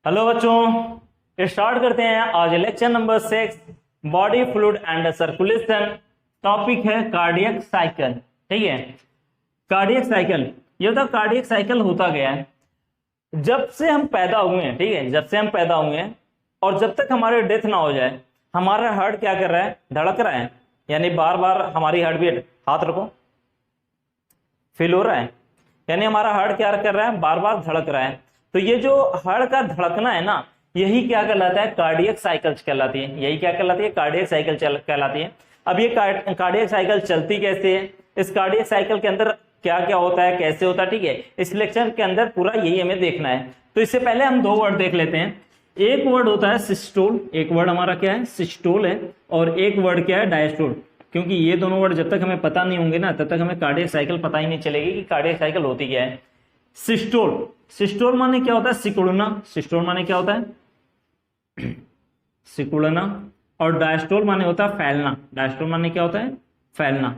Hello बच्चों, start करते हैं आज lecture number 6 body fluid and circulation. Topic है कार्डियक साइकिल। ठीक है, कार्डियक साइकिल ये होता कार्डियक साइकिल होता गया है जब से हम पैदा हुए हैं। ठीक है, जब से हम पैदा हुए हैं और जब तक हमारे डेथ ना हो जाए हमारा हार्ट क्या कर रहा है, धड़क रहा है। यानी बार बार हमारी हार्ट बीट, हाथ रखो, फील हो रहा है। यानी हमारा हार्ट क्या कर रहा है, बार बार धड़क रहा है। तो ये जो हार्ट का धड़कना है ना, यही क्या कहलाता है, कार्डियक साइकिल कहलाती है। यही क्या कहलाती है, कार्डियक साइकिल कहलाती है। अब ये कार्डियक साइकिल चलती कैसे है, इस कार्डियक साइकिल के अंदर क्या क्या होता है, कैसे होता है, ठीक है, इस लेक्चर के अंदर पूरा यही हमें देखना है। तो इससे पहले हम दो वर्ड देख लेते हैं। एक वर्ड होता है सिस्टोल, एक वर्ड हमारा क्या है, सिस्टोल है, और एक वर्ड क्या है, डायस्टोल। क्योंकि ये दोनों वर्ड जब तक हमें पता नहीं होंगे ना, तब तक हमें कार्डियक साइकिल पता ही नहीं चलेगी कि कार्डियक साइकिल होती क्या है। सिस्टोल, सिस्टोल माने क्या होता है, सिकुड़ना। सिस्टोल माने क्या होता है, सिकुड़ना। और डायस्टोल माने होता है फैलना। डायस्टोल माने क्या होता है, फैलना।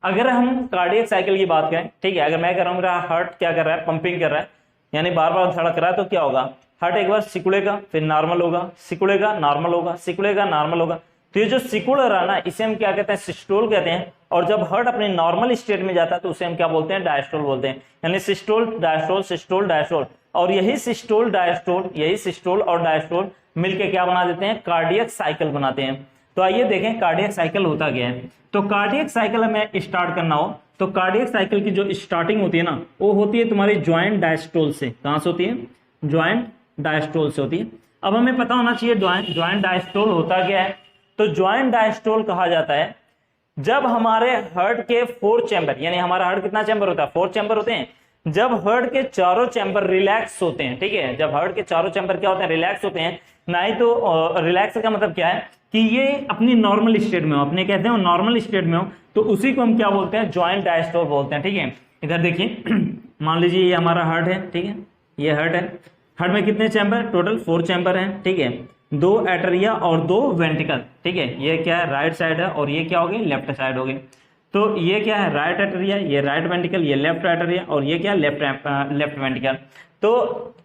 अगर हम कार्डियक साइकिल की बात करें, ठीक है, अगर मैं कह रहा हूँ मेरा हार्ट क्या कर रहा है, पंपिंग कर रहा है, यानी बार बार धड़क रहा है, तो क्या होगा, हार्ट एक बार सिकुड़ेगा, फिर नॉर्मल होगा, सिकुड़ेगा, नॉर्मल होगा, सिकुड़ेगा, नॉर्मल होगा। तो ये जो सिकुड़ रहा है ना, इसे हम क्या कहते हैं, सिस्टोल कहते हैं। और जब हार्ट अपने नॉर्मल स्टेट में जाता है तो उसे हम क्या बोलते हैं, डायस्टोल बोलते हैं। यानी सिस्टोल डायस्टोल, सिस्टोल डायस्टोल। और यही सिस्टोल डायस्टोल, यही सिस्टोल और डायस्टोल मिलके क्या बना देते हैं, कार्डियक साइकिल बनाते हैं। तो आइए देखें कार्डियक साइकिल होता क्या है। तो कार्डियक साइकिल हमें स्टार्ट करना हो तो कार्डियक साइकिल की जो स्टार्टिंग होती है ना, वो होती है तुम्हारी ज्वाइंट डायस्टोल से। कहां से होती है, ज्वाइंट डायस्टोल से होती है। अब हमें पता होना चाहिए ज्वाइंट डायस्टोल होता क्या है। तो ज्वाइंट डायस्टोल कहा जाता है जब हमारे हार्ट के 4 चैम्बर, यानी हमारा हार्ट कितना चैम्बर होता है, 4 चैम्बर होते हैं। जब हार्ट के चारों चैम्बर रिलैक्स होते हैं, ठीक है, जब हार्ट के चारों चैम्बर क्या होते हैं, रिलैक्स होते हैं। नहीं तो रिलैक्स का मतलब क्या है कि ये अपनी नॉर्मल स्टेट में हो, अपने कहते हैं नॉर्मल स्टेट में हो, तो उसी को हम क्या बोलते हैं, ज्वाइंट डायस्टोल बोलते हैं। ठीक है, इधर देखिए मान लीजिए ये हमारा हार्ट है, ठीक है, ये हार्ट है। हार्ट में कितने चैम्बर, टोटल 4 चैम्बर हैं, ठीक है, 2 एटरिया और 2 वेंट्रिकल। ठीक है, ये क्या है, राइट साइड है, और ये क्या हो गई, लेफ्ट साइड हो गई। तो ये क्या है, राइट एटरिया, ये राइट वेंट्रिकल, ये लेफ्ट एटरिया, और ये क्या, लेफ्ट वेंट्रिकल। तो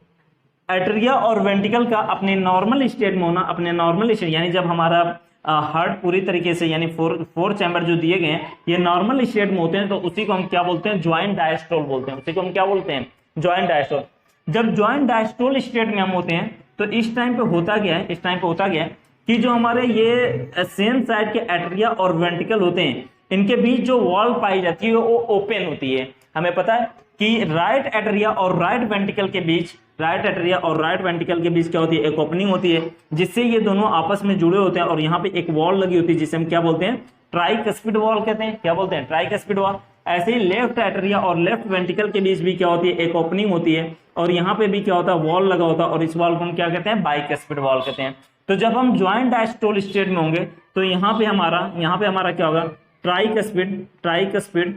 एटरिया और वेंट्रिकल का अपने नॉर्मल स्टेट में होना, अपने नॉर्मल स्टेट, यानी जब हमारा हार्ट पूरी तरीके से, यानी 4 चैम्बर जो दिए गए हैं ये नॉर्मल स्टेट में होते हैं, तो उसी को हम क्या बोलते हैं, ज्वाइंट डायस्टोल बोलते हैं। उसी को हम क्या बोलते हैं, ज्वाइंट डायस्टोल। जब ज्वाइंट डायस्टोल स्टेट में हम होते हैं तो इस टाइम पे होता क्या है, इस टाइम पे होता क्या है कि जो हमारे ये सेम साइड के एट्रिया और वेंट्रिकल होते हैं, इनके बीच जो वॉल पाई जाती है वो ओपन होती है। हमें पता है कि राइट एट्रिया और राइट वेंट्रिकल के बीच, राइट एट्रिया और राइट वेंट्रिकल के बीच क्या होती है, एक ओपनिंग होती है, जिससे ये दोनों आपस में जुड़े होते हैं। और यहाँ पे एक वॉल लगी होती है जिसे हम क्या बोलते हैं, ट्राइकस्पिड वॉल कहते हैं। क्या बोलते हैं, ट्राइकस्पिड वॉल। ऐसे ही लेफ्ट एट्रिया और लेफ्ट वेंट्रिकल के बीच भी क्या होती है, एक ओपनिंग होती है, और यहाँ पे भी क्या होता है, वॉल लगा होता है, और इस वॉल को हम क्या कहते हैं, बाइकस्पिड वॉल कहते हैं। तो जब हम ज्वाइंट डायस्टोल स्टेट में होंगे तो यहाँ पे हमारा क्या होगा, tricuspid, tricuspid,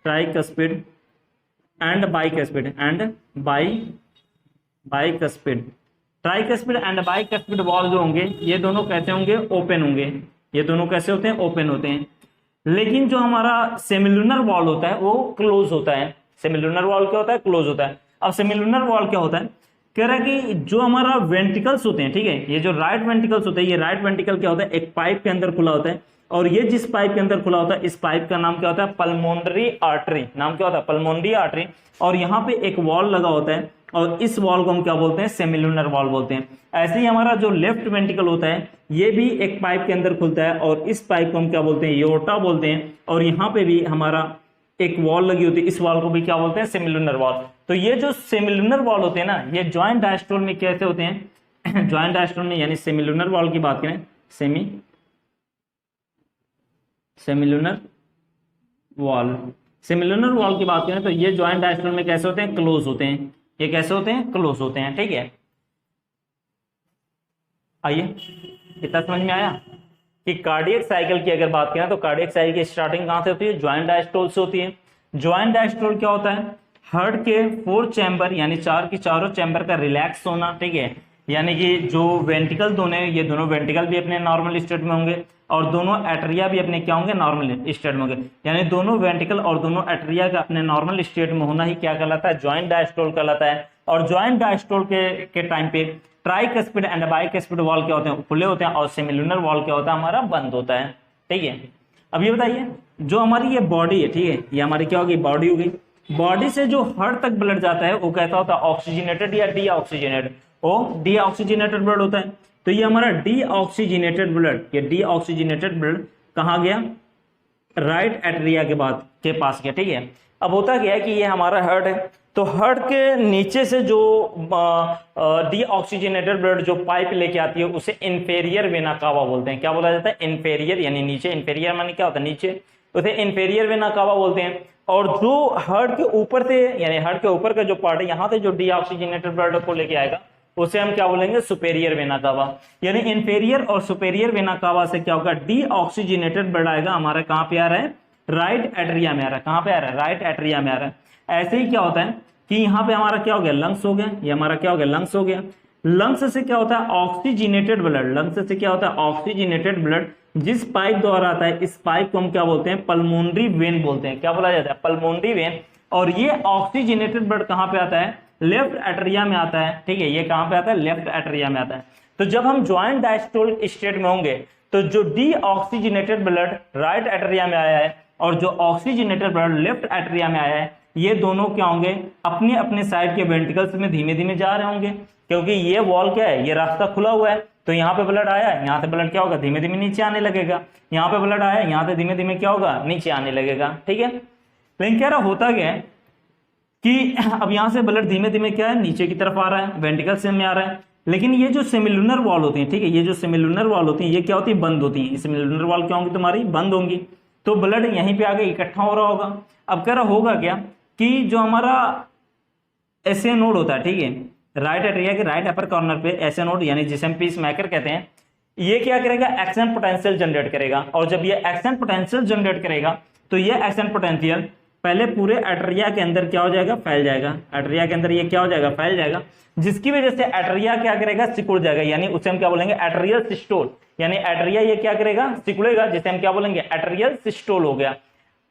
tricuspid and bicuspid, and bicuspid. Tricuspid and bicuspid valve जो होंगे ये दोनों कैसे होंगे, ओपन होंगे। ये दोनों कैसे होते हैं, ओपन होते हैं। लेकिन जो हमारा सेमिलुनर वॉल होता है वो क्लोज होता है। सेमिलुनर वॉल क्या होता है, क्लोज होता है। अब सेमिलुनर वॉल क्या होता है, कह रहा है कि जो हमारा वेंट्रिकल्स होते हैं, ठीक है, ये जो राइट वेंट्रिकल्स होते हैं, ये राइट वेंट्रिकल क्या होता है, एक पाइप के अंदर खुला होता है, और ये जिस पाइप के अंदर खुला होता है इस पाइप का नाम क्या होता है, पल्मोनरी आर्टरी। नाम क्या होता है, पल्मोनरी आर्टरी। और यहाँ पे एक वॉल लगा होता है, और इस वॉल को हम क्या बोलते हैं, सेमिलुनर वॉल बोलते हैं। ऐसे ही हमारा जो लेफ्ट वेंट्रिकल होता है ये भी एक पाइप के अंदर खुलता है, और इस पाइप को हम क्या बोलते हैं, एओर्टा बोलते हैं। और यहाँ पे भी हमारा एक वॉल लगी होती है, इस वॉल को भी क्या बोलते हैं, सेमिलुनर वॉल। तो ये जो सेमिलुनर वॉल होते हैं ना, ये ज्वाइंट डायस्टोल में कैसे होते हैं ज्वाइंट डायस्टोल में, यानी सेमिलुनर वॉल की बात करें, सेमिलुनर वॉल, सेमिलुनर वॉल की बात करें तो ये ज्वाइंट डायस्टोल में कैसे होते हैं, क्लोज होते हैं। ये कैसे होते हैं, क्लोज होते हैं। ठीक है, आइए इतना समझ में आया कि कार्डियक साइकिल की अगर बात करें तो कार्डियक साइकिल की स्टार्टिंग कहां से होती है, ज्वाइंट डायस्टोल से होती है। ज्वाइंट डायस्टोल क्या होता है, हार्ट के 4 चैम्बर, यानी 4 की चारों चैम्बर का रिलैक्स होना। ठीक है, यानी कि जो वेंट्रिकल दोनों, ये दोनों वेंट्रिकल भी अपने नॉर्मल स्टेट में होंगे, और दोनों एट्रिया भी अपने क्या होंगे, नॉर्मल स्टेट में होंगे। यानी दोनों वेंट्रिकल और दोनों एट्रिया का अपने नॉर्मल स्टेट में होना ही क्या कहलाता है, ज्वाइंट डायस्टोल कहलाता है। और ज्वाइंट डायस्टोल के टाइम पे ट्राइकस्पिड एंड बाइकस्पिड वॉल क्या होते हैं, खुले होते हैं, और सेमिलुनर वॉल क्या होता है, हमारा बंद होता है। ठीक है, अब ये बताइए जो हमारी ये बॉडी है, ठीक है, ये हमारी क्या होगी, बॉडी होगी। बॉडी से जो हार्ट तक ब्लड जाता है वो कहता होता है ऑक्सीजनेटेड या डीऑक्सीजनेटेड, वो डीऑक्सीजनेटेड ब्लड होता है। तो ये हमारा डीऑक्सीजनेटेड ब्लड, ये डीऑक्सीजनेटेड ब्लड कहाँ गया, राइट एट्रिया के पास गया। ठीक है, अब होता क्या है कि ये हमारा हार्ट है, तो हार्ट के नीचे से जो डीऑक्सीजनेटेड ब्लड जो पाइप लेके आती है उसे इंफेरियर वेना कावा बोलते हैं। क्या बोला जाता है, इंफेरियर, यानी नीचे, इंफेरियर माने क्या होता है, नीचे, उसे इंफेरियर वेना कावा बोलते हैं। और जो हार्ट के ऊपर से, यानी हार्ट के ऊपर का जो पार्ट है, यहाँ से जो डीऑक्सीजनेटेड ब्लड को लेके आएगा उसे हम क्या बोलेंगे, सुपेरियर वेना कावा। यानी इंफेरियर और सुपेरियर वेना कावा से क्या होगा, डीऑक्सीजनेटेड ब्लड आएगा हमारा कहाँ पे आ रहा है, राइट एट्रिया में आ रहा है। कहाँ पे आ रहा है, राइट एट्रिया में आ रहा है। ऐसे ही क्या होता है कि यहाँ पे हमारा क्या हो गया, लंग्स हो गया, ये हमारा क्या हो गया, लंग्स हो गया। लंग्स से क्या होता है, ऑक्सीजनेटेड ब्लड, लंग्स से क्या होता है, ऑक्सीजनेटेड ब्लड जिस पाइप द्वारा आता है, इस पाइप को हम क्या बोलते हैं, पल्मोनरी वेन बोलते हैं। क्या बोला जाता है, पल्मोनरी वेन। और ये ऑक्सीजनेटेड ब्लड कहाँ पे आता है, लेफ्ट एट्रिया में आता है। ठीक है, ये कहाँ पे आता है, लेफ्ट एट्रिया में आता है। तो जब हम ज्वाइंट डायस्टोल स्टेट में होंगे तो जो डीऑक्सीजनेटेड ब्लड राइट एट्रिया में आया है और जो ऑक्सीजनेटेड ब्लड लेफ्ट एट्रिया में आया है, ये दोनों क्या होंगे, अपने अपने साइड के वेंट्रिकल्स में धीमे धीमे जा रहे होंगे, क्योंकि ये वॉल क्या है, ये रास्ता खुला हुआ है। तो यहाँ पे ब्लड आया, यहाँ से ब्लड क्या होगा, धीमे धीमे नीचे आने लगेगा। यहाँ पे ब्लड आया, यहाँ से धीमे धीमे क्या होगा, नीचे आने लगेगा। ठीक है, लेकिन कह रहा होता क्या है कि अब यहाँ से ब्लड धीमे धीमे क्या है, नीचे की तरफ आ रहा है, वेंट्रिकल्स में आ रहा है। लेकिन ये जो सेमिलुनर वॉल होती है, ठीक है, ये जो सेमिलुनर वॉल होती है, ये क्या होती है, बंद होती है। सेमिलुनर वॉल क्या होंगी तुम्हारी, बंद होंगी। तो ब्लड यहीं पे आगे इकट्ठा हो रहा होगा। अब कह रहा होगा क्या कि जो हमारा एसए नोड होता है, ठीक है, राइट एट्रिया के राइट अपर कॉर्नर पे एसए नोड, यानी जिसे हम पीस मेकर कहते हैं, ये क्या करेगा, एक्शन पोटेंशियल जनरेट करेगा। और जब ये एक्शन पोटेंशियल जनरेट करेगा तो ये एक्शन पोटेंशियल पहले पूरे एट्रिया के अंदर क्या हो जाएगा, फैल जाएगा। एट्रिया के अंदर ये क्या हो जाएगा, फैल जाएगा, जिसकी वजह से एट्रिया क्या करेगा, सिकुड़ जाएगा। यानी उसे हम क्या बोलेंगे, एट्रियल सिस्टोल। यानी एट्रिया ये क्या करेगा, सिकुड़ेगा, जिसे हम क्या बोलेंगे, एट्रियल सिस्टोल हो गया।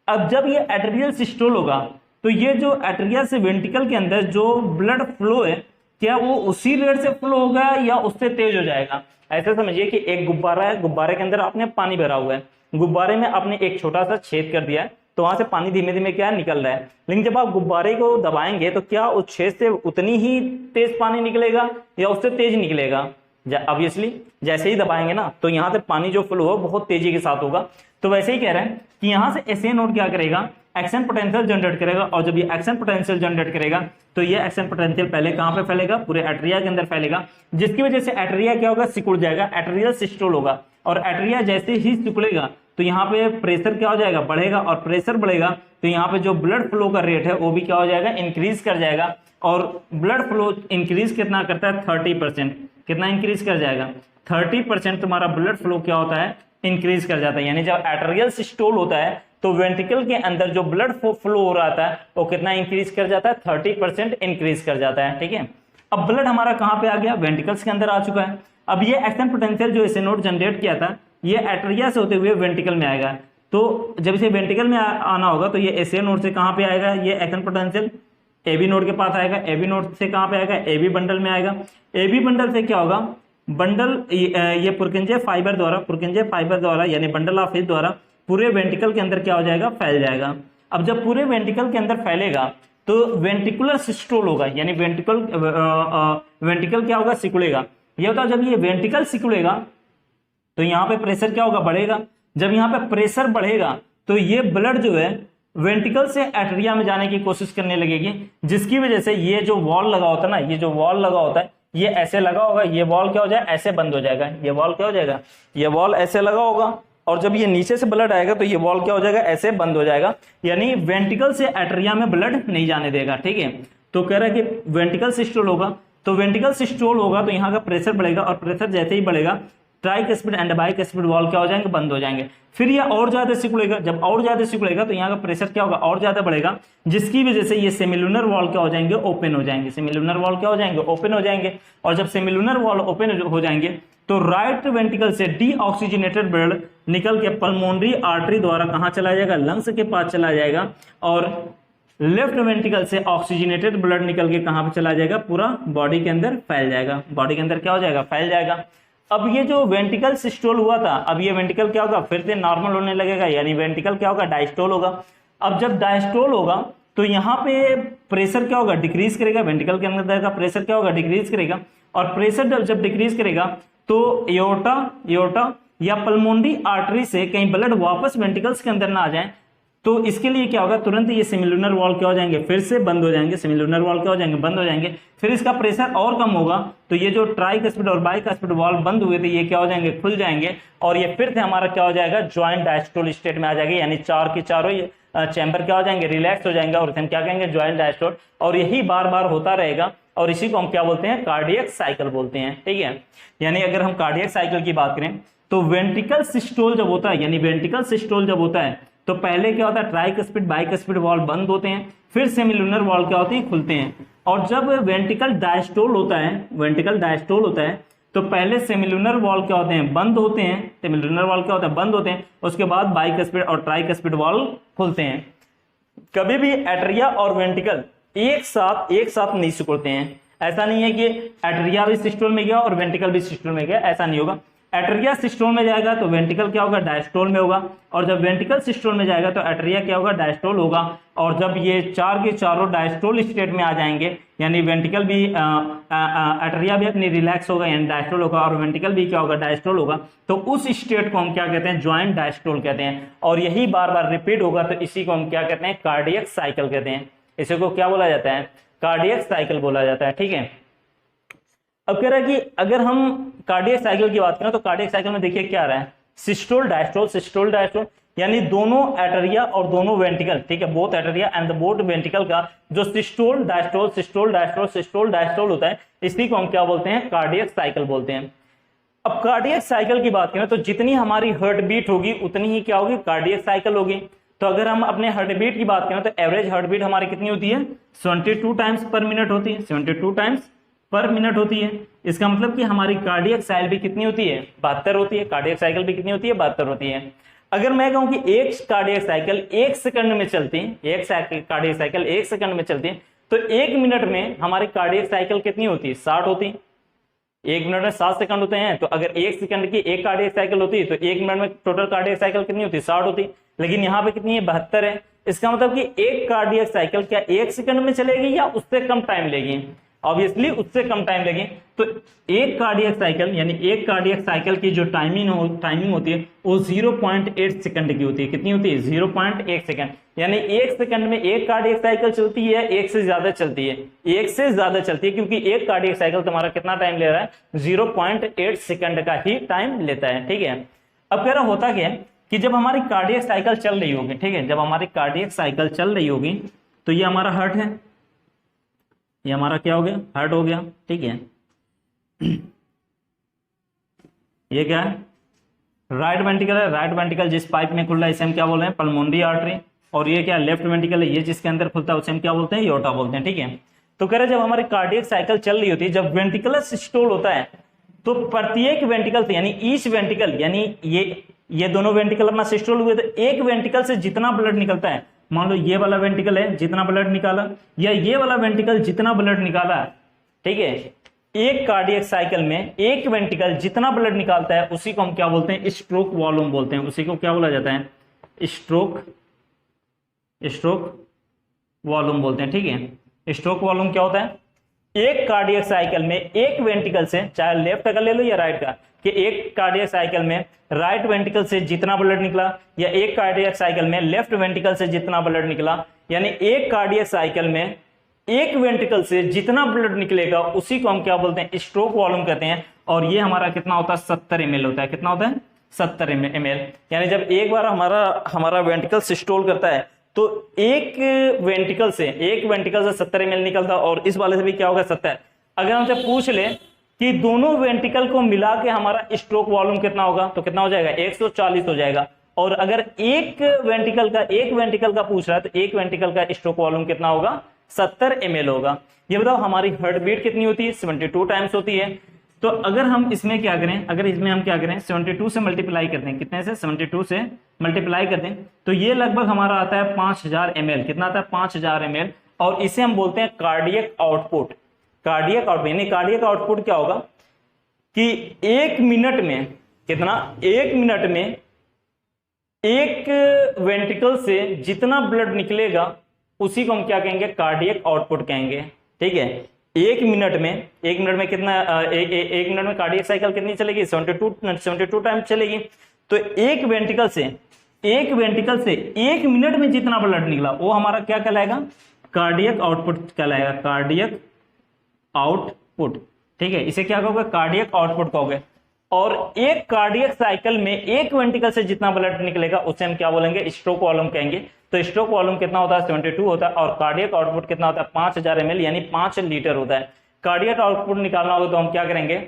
अब जब ये एट्रियल सिस्टोल होगा तो ये जो एट्रिया से वेंट्रिकल के अंदर जो ब्लड फ्लो है, क्या वो उसी रेट से फ्लो होगा या उससे तेज हो जाएगा। ऐसे समझिए कि एक गुब्बारा है, गुब्बारे के अंदर आपने पानी भरा हुआ है, गुब्बारे में आपने एक छोटा सा छेद कर दिया है, तो वहां से पानी धीमे धीमे क्या निकल रहा है। लेकिन जब आप गुब्बारे को दबाएंगे तो क्या उस छेद से उतनी ही तेज पानी निकलेगा या उससे तेज निकलेगा, ऑब्वियसली जैसे ही दबाएंगे ना तो यहाँ से पानी जो फ्लो हो बहुत तेजी के साथ होगा। तो वैसे ही कह रहे हैं कि यहाँ से एसए नोड क्या करेगा, एक्शन पोटेंशियल जनरेट करेगा। और जब ये एक्शन पोटेंशियल जनरेट करेगा तो ये एक्शन पोटेंशियल पहले कहाँ पे फैलेगा, पूरे एट्रिया के अंदर फैलेगा, जिसकी वजह से एट्रिया क्या होगा, सिकुड़ जाएगा, एट्रियल सिस्टोल होगा। और एट्रिया जैसे ही सिकुड़ेगा तो यहाँ पे प्रेशर क्या हो जाएगा, बढ़ेगा, और प्रेशर बढ़ेगा तो यहाँ पे जो ब्लड फ्लो का रेट है वो भी क्या हो जाएगा, इंक्रीज कर जाएगा। और ब्लड फ्लो इंक्रीज कितना करता है, 30%। कितना इंक्रीज कर जाएगा, 30% तुम्हारा ब्लड फ्लो क्या होता है, इंक्रीज कर जाता है। यानी जब एट्रियल सिस्टोल होता है तो वेंट्रिकल के अंदर जो ब्लड फ्लो हो रहा था वो कितना इंक्रीज कर जाता है, 30% इंक्रीज कर जाता है। ठीक है, अब ब्लड हमारा कहाँ पे आ गया, वेंट्रिकल्स के अंदर आ चुका है। अब ये एक्शन पोटेंशियल जो एसए नोड जनरेट किया था ये एट्रिया से होते हुए वेंट्रिकल में आएगा। तो जब इसे वेंट्रिकल में आना होगा तो ये एसए नोड से कहाँ पे आएगा, ये एक्शन पोटेंशियल एबी नोड के पास आएगा। एबी नोड से कहाँ पे आएगा, एबी बंडल में आएगा। एबी बंडल से क्या होगा, बंडल ये पुरकिंजे फाइबर द्वारा यानी बंडल ऑफ हिट द्वारा पूरे वेंट्रिकल के अंदर क्या हो जाएगा, फैल जाएगा। अब जब पूरे वेंट्रिकल के अंदर फैलेगा तो वेंट्रिकुलर सिस्टोल होगा, यानी वेंट्रिकल क्या होगा, सिकुड़ेगा। ये होता है जब ये वेंट्रिकल सिकुड़ेगा तो यहाँ पे प्रेशर क्या होगा, बढ़ेगा। जब यहाँ पे प्रेशर बढ़ेगा तो ये ब्लड जो है वेंट्रिकल से एट्रिया में जाने की कोशिश करने लगेगी, जिसकी वजह से ये जो वॉल लगा होता है ना, ये जो वॉल लगा होता है ये ऐसे लगा होगा, ये वॉल क्या हो जाएगा, ऐसे बंद हो जाएगा। ये वॉल क्या हो जाएगा, ये वॉल ऐसे लगा होगा, और जब ये नीचे से ब्लड आएगा तो ये वॉल क्या हो जाएगा, ऐसे बंद हो जाएगा। यानी वेंट्रिकल से एट्रिया में ब्लड नहीं जाने देगा। ठीक है, तो कह रहा है कि वेंट्रिकल सिस्टोल होगा, तो वेंट्रिकल सिस्टोल होगा तो यहाँ का प्रेशर बढ़ेगा, और प्रेशर जैसे ही बढ़ेगा ट्राइकस्पिड एंड बाइकस्पिड वॉल क्या हो जाएंगे, बंद हो जाएंगे। फिर ये और ज्यादा सिकुड़ेगा, जब और ज्यादा सिकुड़ेगा तो यहाँ का प्रेशर क्या होगा, और ज्यादा बढ़ेगा, जिसकी वजह से ये सेमिलुनर वॉल क्या हो जाएंगे, ओपन हो जाएंगे। सेमिलुनर वॉल क्या हो जाएंगे, ओपन हो जाएंगे। और जब सेमिलुनर वॉल ओपन हो जाएंगे तो राइट वेंट्रिकल से डीऑक्सीजनेटेड ब्लड निकल के पल्मोनरी आर्टरी द्वारा कहाँ चला जाएगा, लंग्स के पास चला जाएगा, और लेफ्ट वेंट्रिकल से ऑक्सीजनेटेड ब्लड निकल के कहां पे चला जाएगा, पूरा बॉडी के अंदर फैल जाएगा, बॉडी के अंदर क्या हो जाएगा, फैल जाएगा। अब ये जो वेंट्रिकल सिस्टोल हुआ था, अब ये वेंट्रिकल क्या होगा, फिर से नॉर्मल होने लगेगा, यानी वेंट्रिकल क्या होगा, डायस्टोल होगा। अब जब डायस्टोल होगा तो यहाँ पे प्रेशर क्या होगा, डिक्रीज करेगा, वेंट्रिकल के अंदर का प्रेशर क्या होगा, डिक्रीज करेगा। और प्रेशर जब डिक्रीज करेगा तो एओर्टा या पल्मोनरी आर्टरी से कहीं ब्लड वापस वेंट्रिकल्स के अंदर ना आ जाए, तो इसके लिए क्या होगा, तुरंत ये सेमिलुनर वॉल क्या हो जाएंगे, फिर से बंद हो जाएंगे, सेमिलुनर वॉल क्या हो जाएंगे, बंद हो जाएंगे। फिर इसका प्रेशर और कम होगा तो ये जो ट्राइकस्पिड और बाइकस्पिड वॉल बंद हुए थे ये क्या हो जाएंगे, खुल जाएंगे, और ये फिर से हमारा क्या हो जाएगा, ज्वाइंट डायस्टोल स्टेट में आ जाएगा, यानी चार के चारों चैम्बर क्या हो जाएंगे, रिलैक्स हो जाएंगे, और हम क्या कहेंगे, ज्वाइंट डायस्टोल। और यही बार बार होता रहेगा, और इसी को हम क्या बोलते हैं, कार्डियक साइकिल बोलते हैं। ठीक है, यानी अगर हम कार्डियक साइकिल की बात करें तो वेंट्रिकल सिस्टोल जब होता है, यानी वेंट्रिकल सिस्टोल जब होता है तो पहले क्या होता है, ट्राइकस्पिड बाइकस्पिड वॉल बंद होते हैं, फिर सेमिलुनर वॉल क्या होते हैं, खुलते हैं। और जब वेंट्रिकल डायस्टोल होता है, वेंट्रिकल डायस्टोल होता है तो पहले सेमिलुनर वॉल क्या होते हैं, बंद होते हैं, सेमिलुनर वॉल क्या होता है, बंद होते हैं, उसके बाद बाइकस्पिड और ट्राइकस्पिड वॉल खुलते हैं। कभी भी एट्रिया और वेंट्रिकल एक साथ नहीं सिकुड़ते हैं। ऐसा नहीं है कि एट्रिया भी सिस्टोल में गया और वेंट्रिकल भी सिस्टोल में गया, ऐसा नहीं होगा। एट्रिया सिस्टोल में जाएगा तो वेंट्रिकल क्या होगा, डायस्टोल में होगा, और जब वेंट्रिकल सिस्टोल में जाएगा तो एट्रिया क्या होगा, डायस्टोल होगा। और जब ये चार के चारों डायस्टोल स्टेट में आ जाएंगे, यानी वेंट्रिकल भी एट्रिया भी अपनी रिलैक्स होगा, यानी डायस्टोल होगा, और वेंट्रिकल भी क्या होगा, डायस्टोल होगा, तो उस स्टेट को हम क्या कहते हैं, ज्वाइंट डायस्टोल कहते हैं। और यही बार बार रिपीट होगा तो इसी को हम क्या कहते हैं, कार्डियक साइकिल कहते हैं। इसी को क्या बोला जाता है, कार्डियक साइकिल बोला जाता है। ठीक है, अब कह रहा है कि अगर हम कार्डियक साइकिल की बात करें तो कार्डियक साइकिल में देखिए क्या आ रहा है, सिस्टोल डायस्टोल, सिस्टोल डायस्टोल, यानी दोनों एट्रिया और दोनों वेंट्रिकल, ठीक है, both atria and both ventricle का जो systole diastole systole diastole systole diastole होता है, इसी को हम क्या बोलते हैं, कार्डियक साइकिल बोलते हैं। अब कार्डियक साइकिल की बात करें तो जितनी हमारी हार्ट बीट होगी उतनी ही क्या होगी, कार्डियक साइकिल होगी। तो अगर हम अपने हार्ट बीट की बात करें तो एवरेज हार्ट बीट हमारी कितनी होती है, 72 टाइम्स पर मिनट होती है, 72 टाइम्स पर मिनट होती है। इसका मतलब कि हमारी कार्डियक साइकिल भी कितनी होती है, 72 होती है। कार्डियक साइकिल भी कितनी होती है, 72 होती है। अगर मैं कहूं कि एक कार्डियक साइकिल 1 सेकंड में चलती है, एक कार्डियक साइकिल 1 सेकंड में चलती है, तो 1 मिनट में हमारी कार्डियक साइकिल कितनी होती है, 60 होती है। 1 मिनट में 7 सेकंड होते हैं, तो अगर 1 सेकंड की एक कार्डियक साइकिल होती है तो 1 मिनट में टोटल कार्डियक साइकिल कितनी होती है, 60 होती। लेकिन यहाँ पे कितनी है, 72 है। इसका मतलब कि एक कार्डियक साइकिल क्या 1 सेकंड में चलेगी या उससे कम टाइम लेगी, ऑब्वियसली उससे कम टाइम लगे। तो एक कार्डियक साइकिल यानी एक कार्डियक साइकिल की जो टाइमिंग होती है वो 0.8 सेकंड की होती है। कितनी होती है, 0.8 सेकंड। यानी 1 सेकंड में एक कार्डियक साइकिल चलती है, एक से ज्यादा चलती है, एक से ज्यादा चलती है, क्योंकि एक कार्डियक साइकिल तुम्हारा कितना टाइम ले रहा है, 0.8 सेकंड का ही टाइम लेता है। ठीक है, अब कह रहा होता क्या है कि जब हमारी कार्डियक साइकिल चल रही होगी, ठीक है, जब हमारी कार्डियक साइकिल चल रही होगी तो ये हमारा हार्ट है, ये हमारा क्या हो गया, हार्ट हो गया। ठीक है, ये क्या है, राइट वेंट्रिकल है। राइट वेंट्रिकल जिस पाइप में खुल रहा है इसे हम क्या बोल रहे हैं, पल्मोनरी आर्टरी। और ये क्या, लेफ्ट वेंट्रिकल है, ये जिसके अंदर खुलता है उसे हम क्या बोलते हैं, एओर्टा बोलते हैं। ठीक है, तो कह रहे जब हमारी कार्डियक साइकिल चल रही होती है, जब वेंट्रिकुलर सिस्टोल होता है तो प्रत्येक वेंट्रिकल से, यानी ईच वेंट्रिकल, यानी ये दोनों वेंट्रिकल अपना सिस्टोल हुए, तो एक वेंट्रिकल से जितना ब्लड निकलता है, मान लो ये वाला वेंट्रिकल है, जितना ब्लड निकाला, या ये वाला वेंट्रिकल जितना ब्लड निकाला, ठीक है, एक कार्डियक साइकिल में एक वेंट्रिकल जितना ब्लड निकालता है उसी को हम क्या बोलते हैं, स्ट्रोक वॉल्यूम बोलते हैं। उसी को क्या बोला जाता है, स्ट्रोक वॉल्यूम बोलते हैं। ठीक है, स्ट्रोक वॉल्यूम क्या होता है, एक कार्डियक साइकिल में एक वेंट्रिकल से, चाहे लेफ्ट का ले लो या राइट का, कि एक कार्डियक साइकिल में राइट वेंट्रिकल से जितना ब्लड निकला, या एक कार्डियक साइकिल में लेफ्ट वेंट्रिकल से जितना ब्लड निकला, यानी एक कार्डियक साइकिल में एक वेंट्रिकल से जितना ब्लड निकलेगा उसी को हम क्या बोलते हैं, स्ट्रोक वॉल्यूम कहते हैं। और ये हमारा कितना होता है, 70 ml होता है। कितना होता है, 70 ml। यानी जब एक बार हमारा वेंट्रिकल सिस्टोल करता है तो एक वेंट्रिकल से 70 ml निकलता है, और इस वाले से भी क्या होगा, 70। अगर हमसे पूछ ले कि दोनों वेंट्रिकल को मिला के हमारा स्ट्रोक वॉल्यूम कितना होगा, तो कितना हो जाएगा, 140 हो जाएगा। और अगर एक वेंट्रिकल का पूछ रहा है तो एक वेंट्रिकल का स्ट्रोक वॉल्यूम कितना होगा, 70 ml होगा। ये बताओ हमारी हार्ट बीट कितनी होती है, 72 टाइम्स होती है। तो अगर हम इसमें क्या करें, अगर इसमें हम क्या करें 72 से मल्टीप्लाई कर दें, कितने से 72 से मल्टीप्लाई कर दें, तो ये लगभग हमारा आता है 5000 ml। कितना आता है 5000 ml। और इसे हम बोलते हैं कार्डियक आउटपुट। कार्डियक आउटपुट यानी कार्डियक आउटपुट क्या होगा कि 1 मिनट में कितना, 1 मिनट में एक वेंट्रिकल से जितना ब्लड निकलेगा उसी को हम क्या कहेंगे, कार्डियक आउटपुट कहेंगे। ठीक है, 1 मिनट में कितना, एक मिनट में कार्डियक साइकिल कितनी चलेगी, 72 टाइम चलेगी। तो एक वेंट्रिकल से 1 मिनट में जितना ब्लड निकला वो हमारा क्या कहलाएगा, कार्डियक आउटपुट कहलाएगा, कार्डियक आउटपुट। ठीक है, इसे क्या कहोगे, कार्डियक आउटपुट कहोगे। और एक कार्डियक साइकिल में एक वेंट्रिकल से जितना ब्लड निकलेगा उसे हम क्या बोलेंगे, स्ट्रोक वॉल्यूम कहेंगे। तो स्ट्रोक वॉल्यूम कितना होता है, 72 होता है। और कार्डियक आउटपुट कितना होता है, 5000 ml यानी 5 लीटर होता है। कार्डियक आउटपुट निकालना होगा तो हम क्या करेंगे,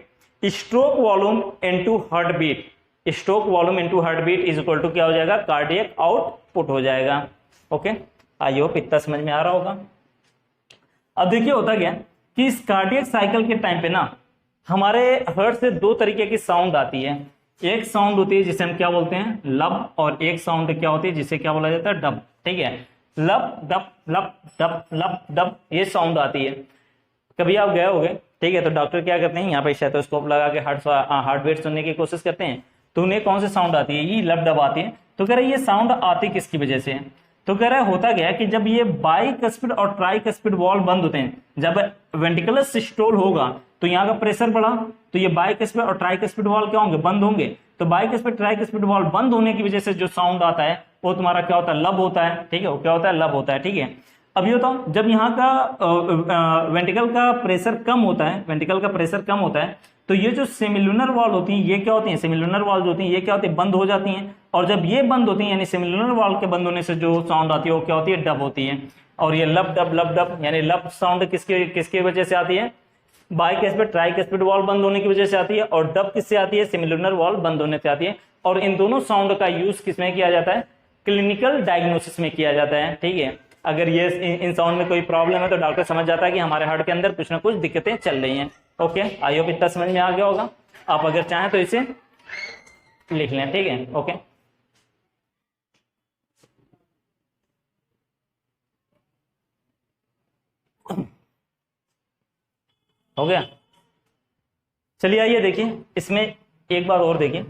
stroke volume into heart beat, stroke volume into heart beat is equal to क्या हो जाएगा, कार्डियक आउटपुट हो जाएगा। ओके, आई होप इतना समझ में आ रहा होगा। अब देखिए होता क्या कि इस कार्डियक साइकिल के टाइम पे ना हमारे हार्ट से 2 तरीके की साउंड आती है। एक साउंड होती है जिसे हम क्या बोलते हैं, लब, और एक साउंड क्या होती है जिसे क्या बोला जाता है, डब। ठीक है, लब डब लब डब लब डब, ये साउंड आती है। कभी आप गए होगे, ठीक है, तो डॉक्टर क्या करते हैं, यहाँ पे स्टेथोस्कोप लगा के हार्ट बीट सुनने की कोशिश करते हैं। तो उन्हें कौन सी साउंड आती है, ये लब डब आती है। तो कह रहे ये साउंड आती किसकी वजह से है, तो कह रहा है होता क्या है कि जब ये बाइकस्पिड और ट्राइकस्पिड वॉल्व बंद होते हैं, जब वेंट्रिकुलर सिस्टोल होगा तो यहाँ का प्रेशर बढ़ा, तो ये बाइकस्पिड और ट्राइकस्पिड वॉल्व क्या होंगे, बंद होंगे। तो बाइकस्पिड ट्राइकस्पिड वॉल्व बंद होने की वजह से जो साउंड आता है वो तुम्हारा क्या होता है, लब होता है। ठीक है, वो क्या होता है, लब होता है। ठीक है, अब ये बताओ जब यहाँ का वेंट्रिकल का प्रेशर कम होता है, वेंट्रिकल का प्रेशर कम होता है, तो ये जो सेमिलुनर वॉल्व होती है ये क्या होती है, सेमिलुनर वॉल्व होती है ये क्या होती है, बंद हो जाती हैं। और जब ये बंद होती है यानी सेमिलुनर वॉल्व के बंद होने से जो साउंड आती है वो क्या होती है, डब होती है। और ये लब डब यानी लब साउंड किसकी वजह से आती है, बाइकस्पिड ट्राइकस्पिड वॉल्व बंद होने की वजह से आती है। और डब किससे आती है, सेमिलुनर वॉल्व बंद होने से आती है। और इन दोनों साउंड का यूज किसमें किया जाता है, क्लिनिकल डायग्नोसिस में किया जाता है। ठीक है, अगर ये इन साउंड में कोई प्रॉब्लम है तो डॉक्टर समझ जाता है कि हमारे हार्ट के अंदर कुछ ना कुछ दिक्कतें चल रही हैं। ओके, आई होप इतना समझ में आ गया होगा। आप अगर चाहें तो इसे लिख लें। ठीक है, ओके, हो गया। चलिए आइए देखिए इसमें एक बार और देखिए,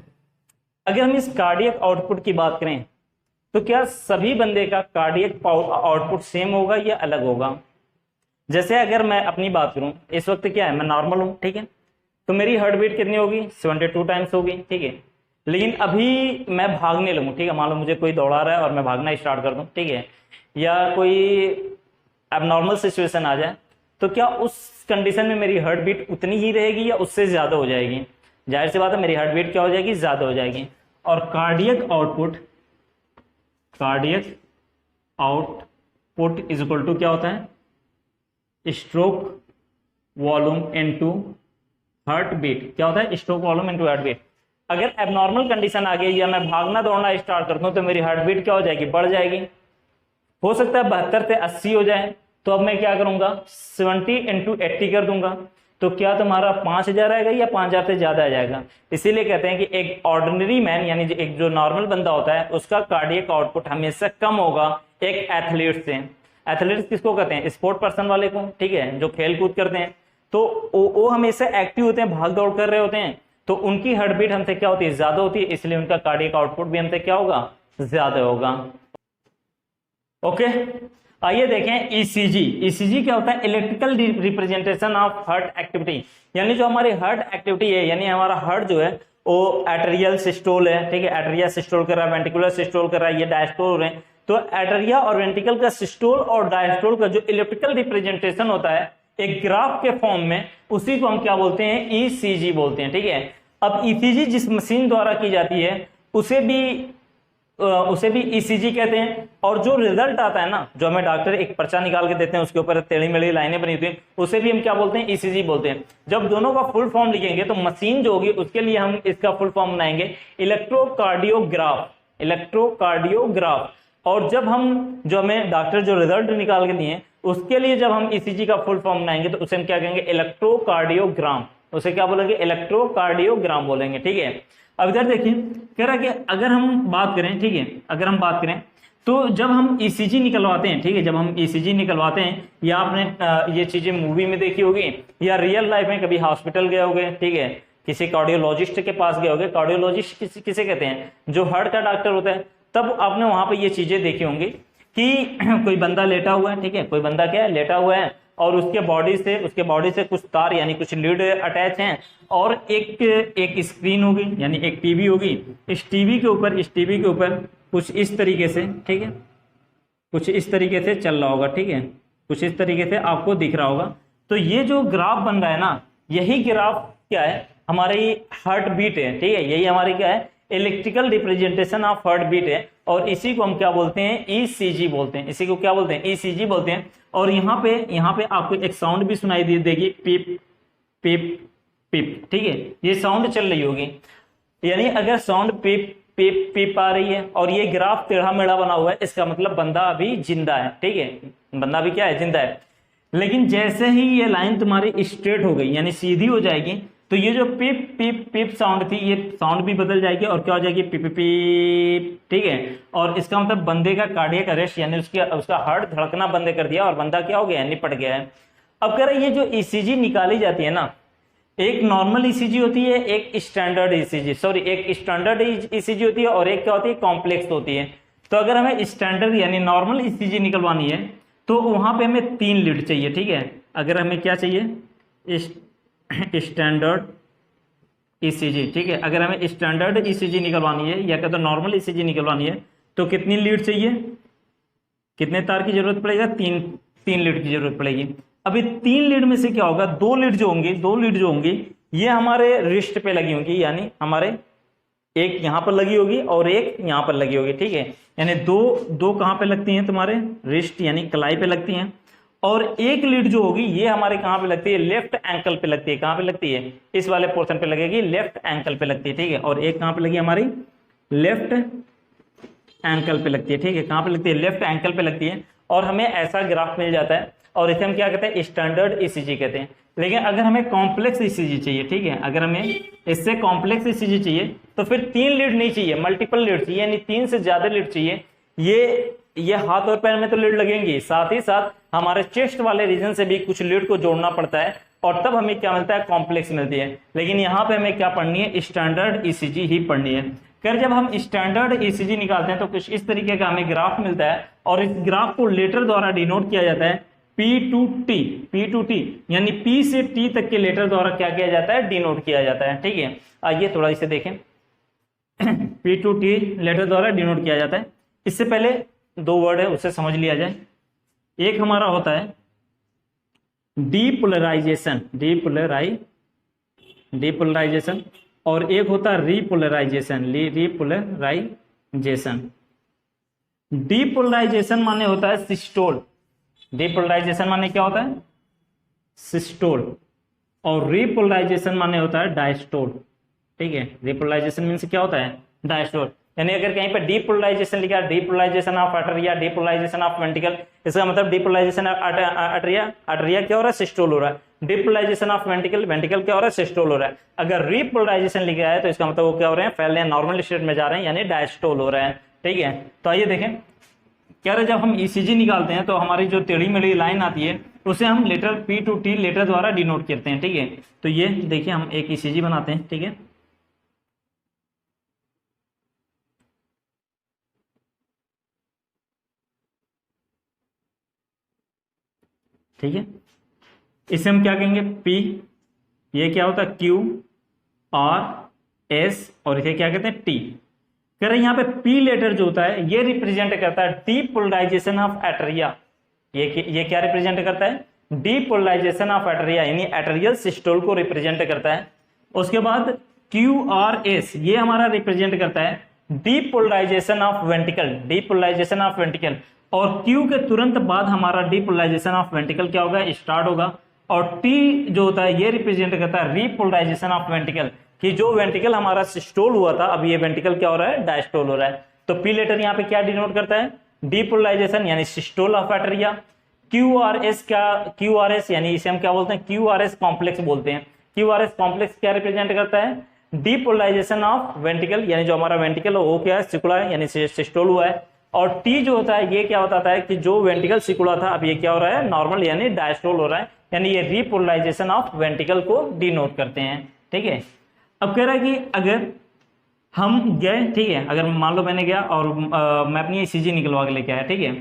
अगर हम इस कार्डियक आउटपुट की बात करें तो क्या सभी बंदे का कार्डियक आउटपुट सेम होगा या अलग होगा। जैसे अगर मैं अपनी बात करूं, इस वक्त क्या है, मैं नॉर्मल हूं। ठीक है, तो मेरी हार्ट बीट कितनी होगी, 72 टाइम्स होगी। ठीक है, लेकिन अभी मैं भागने लगूं, ठीक है, मान लो मुझे कोई दौड़ा रहा है और मैं भागना स्टार्ट कर दूं, ठीक है, या कोई एबनॉर्मल सिचुएशन आ जाए, तो क्या उस कंडीशन में मेरी हार्ट बीट उतनी ही रहेगी या उससे ज्यादा हो जाएगी। जाहिर सी बात है मेरी हार्ट बीट क्या हो जाएगी, ज्यादा हो जाएगी। और cardiac output is equal to क्या होता है, stroke volume into heart beat. क्या होता है, stroke volume into heart beat. अगर एबनॉर्मल कंडीशन आ गई या मैं भागना दौड़ना स्टार्ट करता हूं तो मेरी हार्ट बीट क्या हो जाएगी, बढ़ जाएगी। हो सकता है 72 से 80 हो जाए, तो अब मैं क्या करूंगा, 70 × 80 कर दूंगा। तो क्या तुम्हारा 5000 आएगा या 5000 से ज्यादा आ जाएगा। इसीलिए कहते हैं कि एक ऑर्डिनरी मैन यानी एक जो नॉर्मल बंदा होता है उसका कार्डियक आउटपुट हमेशा कम होगा एक एथलीट से। एथलीट किसको कहते हैं, स्पोर्ट पर्सन वाले को। ठीक है, जो खेल कूद करते हैं तो वो हमेशा एक्टिव होते हैं, भाग दौड़ कर रहे होते हैं, तो उनकी हार्ट बीट हमसे क्या होती है, ज्यादा होती है, इसलिए उनका कार्डियक आउटपुट भी हमसे क्या होगा, ज्यादा होगा। ओके, आइए देखें ईसीजी क्या होता है, electrical representation of heart activity. यानी जो हमारी हार्ट एक्टिविटी है, यानी हमारा हार्ट जो है वो एट्रियल सिस्टोल है। ठीक है, एट्रिया सिस्टोल कर रहा है, वेंट्रिकुलर सिस्टोल कर रहा है, ये डायस्टोल हो रहे हैं। तो एट्रिया और वेंट्रिकल का सिस्टोल और डायस्टोल का जो इलेक्ट्रिकल रिप्रेजेंटेशन होता है एक ग्राफ के फॉर्म में, उसी को हम क्या बोलते हैं, ईसीजी बोलते हैं। ठीक है, अब ईसीजी जिस मशीन द्वारा की जाती है उसे भी ईसीजी कहते हैं। और जो रिजल्ट आता है ना, जो हमें डॉक्टर एक पर्चा निकाल के देते हैं उसके ऊपर टेढ़ी मेढ़ी लाइनें बनी होती हैं, उसे भी हम क्या बोलते हैं, ईसीजी बोलते हैं। जब दोनों का फुल फॉर्म लिखेंगे तो मशीन जो होगी उसके लिए हम इसका फुल फॉर्म बनाएंगे इलेक्ट्रोकार्डियोग्राफ। और जब हम जो हमें डॉक्टर जो रिजल्ट निकाल के दिए उसके लिए जब हम ईसीजी का फुल फॉर्म बनाएंगे तो उसे हम क्या कहेंगे, इलेक्ट्रोकार्डियोग्राम। उसे क्या बोलेंगे, इलेक्ट्रोकार्डियोग्राम बोलेंगे। ठीक है, अब इधर देखिए कह रहा है कि अगर हम बात करें, ठीक है, अगर हम बात करें तो जब हम ईसीजी निकलवाते हैं, ठीक है, जब हम ईसीजी निकलवाते हैं, या आपने ये चीजें मूवी में देखी होगी या रियल लाइफ में कभी हॉस्पिटल गए होगे, ठीक है, किसी कार्डियोलॉजिस्ट के पास गए होगे। कार्डियोलॉजिस्ट किसे कहते हैं, जो हार्ट का डॉक्टर होता है। तब आपने वहां पे ये चीजें देखी होंगी कि कोई बंदा लेटा हुआ है, ठीक है, कोई बंदा क्या है, लेटा हुआ है, और उसके बॉडी से कुछ तार यानी कुछ लीड अटैच हैं, और एक स्क्रीन होगी यानी एक टीवी होगी। इस टीवी के ऊपर कुछ इस तरीके से, ठीक है, कुछ इस तरीके से चल रहा होगा, ठीक है, कुछ इस तरीके से आपको दिख रहा होगा। तो ये जो ग्राफ बन रहा है ना, यही ग्राफ क्या है, हमारी हार्ट बीट है। ठीक है, यही हमारी क्या है, electrical representation of heart beat है, और इसी को हम क्या बोलते हैं, ईसीजी बोलते हैं। इसी को क्या बोलते हैं, ईसीजी बोलते हैं। और यहाँ पे आपको एक साउंड भी सुनाई देगी, पिप पिप पिप। ठीक है, ये साउंड चल रही होगी, यानी अगर साउंड पिप पिप पिप आ रही है और ये ग्राफ टेढ़ा मेढ़ा बना हुआ है, इसका मतलब बंदा अभी जिंदा है। ठीक है, बंदा अभी क्या है, जिंदा है। लेकिन जैसे ही ये लाइन तुम्हारी स्ट्रेट हो गई यानी सीधी हो जाएगी, तो ये जो पिप पिप पिप साउंड थी, ये साउंड भी बदल जाएगी और क्या हो जाएगी, पिप पिप पिप। ठीक है, और इसका मतलब बंदे का कार्डियक अरेस्ट यानी उसका हार्ट धड़कना बंद कर दिया और बंदा क्या हो गया, निपट गया है। अब कह रहे ये जो ईसीजी निकाली जाती है ना, एक नॉर्मल ईसीजी होती है, एक स्टैंडर्ड ईसीजी, सॉरी एक स्टैंडर्ड ईसीजी होती है और एक क्या होती है, कॉम्प्लेक्स होती है। तो अगर हमें स्टैंडर्ड यानी नॉर्मल ईसीजी निकलवानी है तो वहां पे हमें 3 लीड चाहिए। ठीक है, अगर हमें क्या चाहिए, स्टैंडर्ड ईसीजी। ठीक है, अगर हमें स्टैंडर्ड ईसीजी निकलवानी है या कहते नॉर्मल ईसीजी निकलवानी है तो कितनी लीड चाहिए, कितने तार की जरूरत पड़ेगा, 3 लीड की जरूरत पड़ेगी। अभी 3 लीड में से क्या होगा, 2 लीड जो होंगी ये हमारे रिस्ट पे लगी होंगी, यानी हमारे एक यहां पर लगी होगी और एक यहां पर लगी होगी। ठीक है, यानी दो कहां पे लगती हैं, तुम्हारे रिस्ट यानी कलाई पे लगती हैं, और एक लीड जो होगी ये हमारे कहां पे लगती है, लेफ्ट एंकल पे लगती है। कहां पे लगती है, इस वाले पोर्शन पे लगेगी, लेफ्ट एंकल पे लगती है। ठीक है, और एक कहां पे लगी हमारी, लेफ्ट एंकल पे लगती है। ठीक है, कहां पे लगती है, लेफ्ट एंकल पे लगती है। और हमें ऐसा ग्राफ मिल जाता है और इसे हम क्या कहते हैं, स्टैंडर्ड ईसीजी कहते हैं। लेकिन अगर हमें कॉम्प्लेक्स ईसीजी चाहिए, ठीक है, अगर हमें इससे कॉम्प्लेक्स ईसीजी चाहिए तो फिर 3 लीड नहीं चाहिए, मल्टीपल लीड चाहिए, यानी 3 से ज्यादा लीड चाहिए। ये हाथ और पैर में तो लीड लगेंगी, साथ ही साथ हमारे चेस्ट वाले रीजन से भी कुछ लीड को जोड़ना पड़ता है, और तब हमें क्या मिलता है, कॉम्प्लेक्स मिलती है। लेकिन यहाँ पे हमें क्या पढ़नी है, स्टैंडर्ड ईसीजी ही पढ़नी है। फिर जब हम स्टैंडर्ड ईसीजी निकालते हैं तो कुछ इस तरीके का हमें ग्राफ मिलता है, और इस ग्राफ को लेटर द्वारा डिनोट किया जाता है P to T, यानी P से T तक के लेटर द्वारा क्या किया जाता है, डिनोट किया जाता है। ठीक है, आइए थोड़ा इसे देखें। P to T लेटर द्वारा डिनोट किया जाता है। इससे पहले 2 वर्ड है उसे समझ लिया जाए। एक हमारा होता है डीपोलराइजेशन, डीपोलराइजेशन, और एक होता है रीपोलराइजेशन, रीपोलराइजेशन। डीपोलराइजेशन माने होता है सिस्टोल, डीपोलराइजेशन माने क्या होता है, सिस्टोल, और रीपोलराइजेशन माने होता है डायस्टोल। ठीक है, रीपोलराइजेशन मीन्स क्या होता है, डायस्टोल। यानी अगर कहीं पे डीपोलराइजेशन लिखा है, depolarisation of atria, depolarisation of ventricle, इसका मतलब डीपोलराइजेशन आर्टरिया, आर्टरिया क्या हो रहा है, सिस्टोल हो रहा है। डीपोलराइजेशन ऑफ वेंट्रिकल, वेंट्रिकल क्या हो रहा है, सिस्टोल हो रहा है। अगर रीपोलराइजेशन लिखा है तो इसका मतलब वो क्या हो रहे हैं, फैलने नॉर्मल स्टेट में जा रहे हैं, यानी डायस्टोल हो रहा है। ठीक है, तो आइए देखें क्या रहे, जब हम ईसीजी निकालते हैं तो हमारी जो टेढ़ी मेढ़ी लाइन आती है उसे हम letter P to T letter द्वारा डिनोट करते हैं। ठीक है, तो ये देखिए हम एक ईसीजी बनाते हैं। ठीक है, ठीक है, इसे हम क्या कहेंगे, P, ये क्या होता है Q R S, और इसे क्या कहते हैं T। कह रहे यहाँ पे P लेटर जो होता है ये रिप्रेजेंट करता है डीपोलराइजेशन ऑफ एटरिया। ये क्या रिप्रेजेंट करता है, डीपोलराइजेशन ऑफ एटरिया, यानी एटरियल सिस्टोल को रिप्रेजेंट करता है। उसके बाद QRS ये हमारा रिप्रेजेंट करता है depolarisation of ventricle, depolarization of ventricle, और Q के तुरंत बाद हमारा डीपोलराइजेशन ऑफ वेंट्रिकल क्या होगा, स्टार्ट होगा। और T जो होता है ये रिप्रेजेंट करता है रीपोलराइजेशन ऑफ वेंट्रिकल, कि जो वेंट्रिकल हमारा सिस्टोल हुआ था अब ये वेंट्रिकल क्या हो रहा है, डायस्टोल हो रहा है। तो P लेटर यहाँ पे क्या डिनोट करता है, डीपोलराइजेशन यानी सिस्टोल ऑफ एटरिया। QRS यानी इसे हम क्या बोलते हैं, QRS कॉम्प्लेक्स बोलते हैं, क्यू आर एस कॉम्प्लेक्स क्या रिप्रेजेंट करता है, डीपोलराइजेशन ऑफ वेंट्रिकल, यानी जो हमारा वेंट्रिकल है वो क्या है, सिकुड़ा है, यानी सिस्टोल हुआ है। और टी जो होता है ये क्या बताता है कि जो वेंट्रिकल सिकुड़ा था अब ये क्या हो रहा है, नॉर्मल यानी डायस्टोल हो रहा है, यानी ये रीपोलराइजेशन ऑफ वेंट्रिकल को डिनोट करते हैं। ठीक है, अब कह रहा है कि अगर हम गए, ठीक है, अगर मान लो मैंने गया और मैं अपनी ईसीजी निकलवा के लेके आया, ठीक है,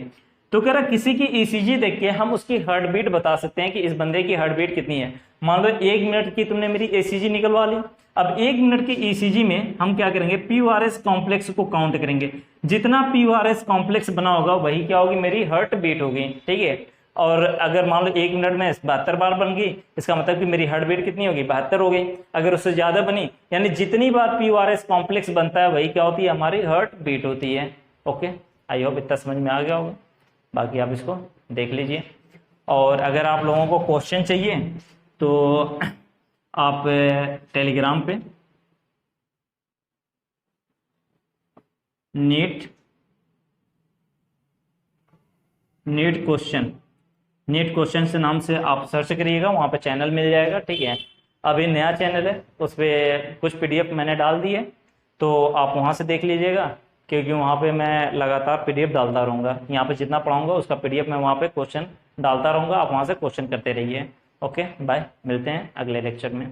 तो कह रहा किसी की ईसीजी देख के हम उसकी हार्ट बीट बता सकते हैं कि इस बंदे की हार्ट बीट कितनी है। मान लो 1 मिनट की तुमने मेरी ईसीजी निकलवा ली, अब 1 मिनट की ईसीजी में हम क्या करेंगे, पीयूआरएस कॉम्प्लेक्स को काउंट करेंगे, जितना पीयूआरएस कॉम्प्लेक्स बना होगा वही क्या होगी, मेरी हार्ट बीट होगी। ठीक है, और अगर मान लो 1 मिनट में 72 बार बन गई, इसका मतलब कि मेरी हार्ट बीट कितनी होगी, 72 हो गई। अगर उससे ज्यादा बनी, यानी जितनी बार पीयूआरएस कॉम्प्लेक्स बनता है वही क्या होती है, हमारी हार्ट बीट होती है। ओके, आई होप इतना समझ में आ गया होगा, बाकी आप इसको देख लीजिए। और अगर आप लोगों को क्वेश्चन चाहिए तो आप टेलीग्राम पे नीट क्वेश्चन से नाम से आप सर्च करिएगा, वहाँ पे चैनल मिल जाएगा। ठीक है, अभी नया चैनल है, उस पर कुछ पीडीएफ मैंने डाल दी है, तो आप वहाँ से देख लीजिएगा, क्योंकि वहाँ पे मैं लगातार पीडीएफ डालता रहूँगा। यहाँ पे जितना पढ़ाऊँगा उसका पीडीएफ मैं वहाँ पे क्वेश्चन डालता रहूँगा, आप वहाँ से क्वेश्चन करते रहिए। ओके बाय, मिलते हैं अगले लेक्चर में।